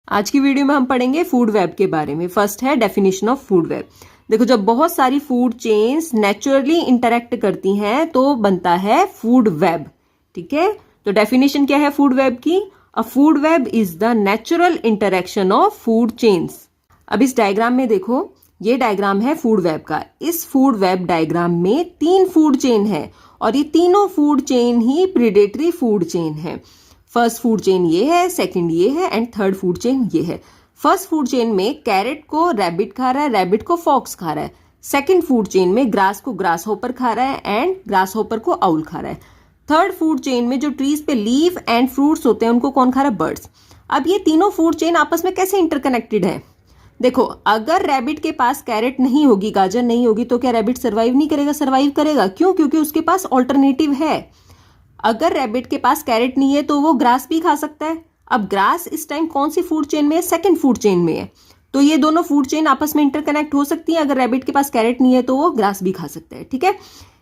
आज की वीडियो में हम पढ़ेंगे फूड वेब के बारे में। फर्स्ट है डेफिनेशन ऑफ फूड वेब। देखो, जब बहुत सारी फूड चेन्स नेचुरली इंटरेक्ट करती हैं तो बनता है फूड वेब। ठीक है, तो डेफिनेशन क्या है फूड वेब की? अ food web is the natural interaction of food chains. अब इस डायग्राम में देखो, ये डायग्राम है फूड वेब का। इस फूड वेब डायग्राम में 3 फूड चेन है और ये तीनों फूड चेन ही प्रीडेटरी फूड चेन है। फर्स्ट फूड चेन ये है, सेकंड ये है एंड थर्ड फूड चेन ये है। फर्स्ट फूड चेन में कैरेट को रैबिट खा रहा है, रैबिट को फॉक्स खा रहा है। सेकंड फूड चेन में ग्रास को ग्रास होपर खा रहा है एंड ग्रास होपर को आउल खा रहा है। थर्ड फूड चेन में जो ट्रीज पे लीफ एंड फ्रूट्स होते हैं उनको कौन खा रहा है? बर्ड्स। अब ये तीनों फूड चेन आपस में कैसे इंटरकनेक्टेड है? देखो, अगर रैबिट के पास कैरेट नहीं होगी, गाजर नहीं होगी, तो क्या रैबिट सर्वाइव नहीं करेगा? सर्वाइव करेगा। क्यों? क्योंकि उसके पास ऑल्टरनेटिव है। अगर रैबिट के पास कैरेट नहीं है तो वो ग्रास भी खा सकता है। अब ग्रास इस टाइम कौन सी फूड चेन में है? सेकंड फूड चेन में है। तो ये दोनों फूड चेन आपस में इंटरकनेक्ट हो सकती है। अगर रैबिट के पास कैरेट नहीं है तो वो ग्रास भी खा सकता है। ठीक है,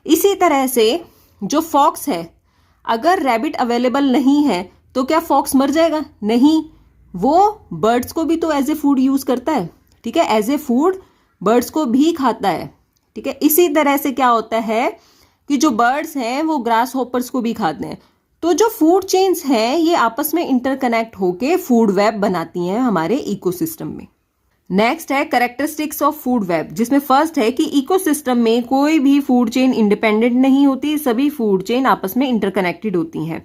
इसी तरह से जो फॉक्स है, अगर रैबिट अवेलेबल नहीं है तो क्या फॉक्स मर जाएगा? नहीं, वो बर्ड्स को भी तो एज ए फूड यूज करता है। ठीक है, एज ए फूड बर्ड्स को भी खाता है। ठीक है, इसी तरह से क्या होता है कि जो बर्ड्स हैं वो ग्रास होपर्स को भी खाते हैं। तो जो फूड चेन्स हैं ये आपस में इंटरकनेक्ट होके फूड वेब बनाती हैं हमारे इकोसिस्टम में। नेक्स्ट है कैरेक्टरिस्टिक्स ऑफ फूड वेब, जिसमें फर्स्ट है कि इकोसिस्टम में कोई भी फूड चेन इंडिपेंडेंट नहीं होती, सभी फूड चेन आपस में इंटरकनेक्टेड होती हैं।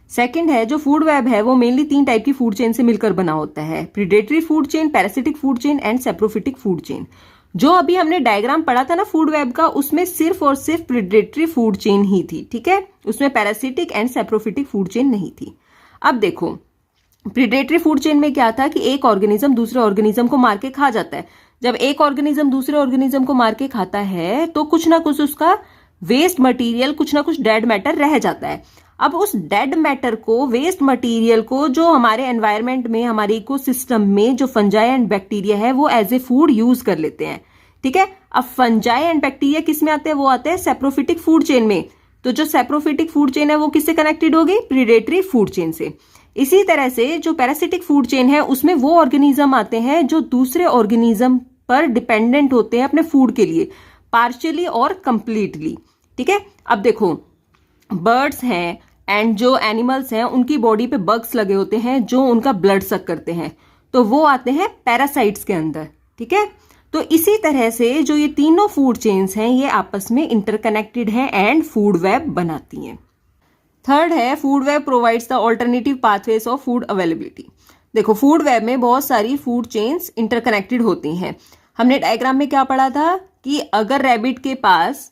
सेकंड है, जो फूड वेब है वो मेनली 3 टाइप की फूड चेन से मिलकर बना होता है: predatory food chain, parasitic food chain and saprophytic food chain. जो अभी हमने डायग्राम पढ़ा था ना फूड वेब का, उसमें सिर्फ और सिर्फ प्रीडेटरी फूड चेन ही थी। ठीक है, उसमें parasitic and saprophytic food chain नहीं थी। अब देखो, प्रीडेटरी फूड चेन में क्या था कि एक ऑर्गेनिज्म दूसरे ऑर्गेनिज्म को मार के खा जाता है। जब एक ऑर्गेनिज्म दूसरे ऑर्गेनिज्म को मार के खाता है तो कुछ ना कुछ उसका वेस्ट मटीरियल, कुछ ना कुछ डेड मैटर रह जाता है। अब उस डेड मैटर को, वेस्ट मटेरियल को, जो हमारे एनवायरनमेंट में, हमारे इकोसिस्टम में जो फंजाई एंड बैक्टीरिया है वो एज ए फूड यूज कर लेते हैं। ठीक है, अब फंजाई एंड बैक्टीरिया किस में आते हैं? वो आते हैं सैप्रोफिटिक फूड चेन में। तो जो सैप्रोफिटिक फूड चेन है वो किससे कनेक्टेड होगी? प्रीडेटरी फूड चेन से। इसी तरह से जो पैरासिटिक फूड चेन है उसमें वो ऑर्गेनिज्म आते हैं जो दूसरे ऑर्गेनिज्म पर डिपेंडेंट होते हैं अपने फूड के लिए, पार्शियली और कंप्लीटली। ठीक है, अब देखो, बर्ड्स हैं एंड जो एनिमल्स हैं उनकी बॉडी पे बग्स लगे होते हैं जो उनका ब्लड सक करते हैं, तो वो आते हैं पैरासाइट्स के अंदर। ठीक है, तो इसी तरह से जो ये तीनों फूड चेन्स हैं ये आपस में इंटरकनेक्टेड हैं एंड फूड वेब बनाती हैं। थर्ड है, food web provides the alternative pathways of food availability. देखो, फूड वेब में बहुत सारी फूड चेन्स इंटरकनेक्टेड होती हैं। हमने डायग्राम में क्या पढ़ा था कि अगर रैबिट के पास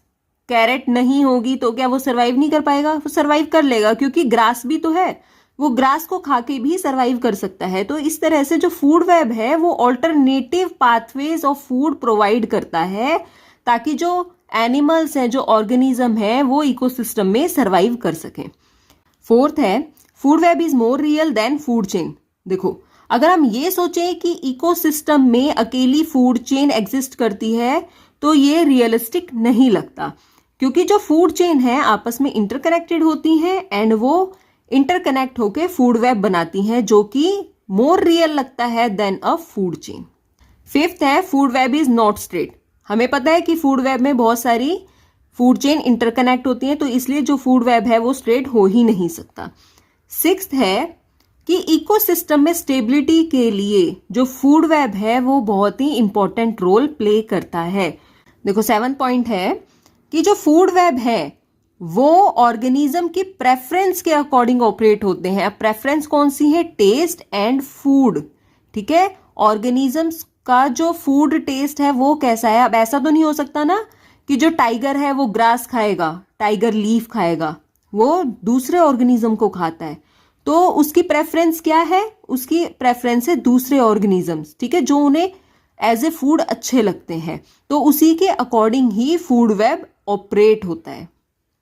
कैरेट नहीं होगी तो क्या वो सरवाइव नहीं कर पाएगा? वो सरवाइव कर लेगा, क्योंकि ग्रास भी तो है, वो ग्रास को खा के भी सरवाइव कर सकता है। तो इस तरह से जो फूड वेब है वो alternative pathways of food provide करता है ताकि जो एनिमल्स हैं, जो ऑर्गेनिज्म है, वो इकोसिस्टम में सरवाइव कर सकें। फोर्थ है, food web is more real than food chain. देखो, अगर हम ये सोचें कि इकोसिस्टम में अकेली फूड चेन एग्जिस्ट करती है तो ये रियलिस्टिक नहीं लगता, क्योंकि जो फूड चेन है आपस में इंटरकनेक्टेड होती हैं एंड वो इंटरकनेक्ट होके फूड वेब बनाती हैं, जो कि मोर रियल लगता है than a food chain. Fifth है, food web is not straight. हमें पता है कि फूड वेब में बहुत सारी फूड चेन इंटरकनेक्ट होती हैं, तो इसलिए जो फूड वेब है वो स्ट्रेट हो ही नहीं सकता। सिक्स्थ है कि इकोसिस्टम में स्टेबिलिटी के लिए जो फूड वेब है वो बहुत ही इंपॉर्टेंट रोल प्ले करता है। देखो, 7th पॉइंट है कि जो फूड वेब है वो ऑर्गेनिज्म की प्रेफरेंस के अकॉर्डिंग ऑपरेट होते हैं। अब प्रेफरेंस कौन सी है? Taste and food. ठीक है, ऑर्गेनिजम्स का जो फूड टेस्ट है वो कैसा है? अब ऐसा तो नहीं हो सकता ना कि जो टाइगर है वो ग्रास खाएगा, टाइगर लीफ खाएगा, वो दूसरे ऑर्गेनिज्म को खाता है। तो उसकी प्रेफरेंस क्या है? उसकी प्रेफरेंस है दूसरे ऑर्गेनिजम्स। ठीक है, जो उन्हें एज ए फूड अच्छे लगते हैं, तो उसी के अकॉर्डिंग ही फूड वेब ऑपरेट होता है।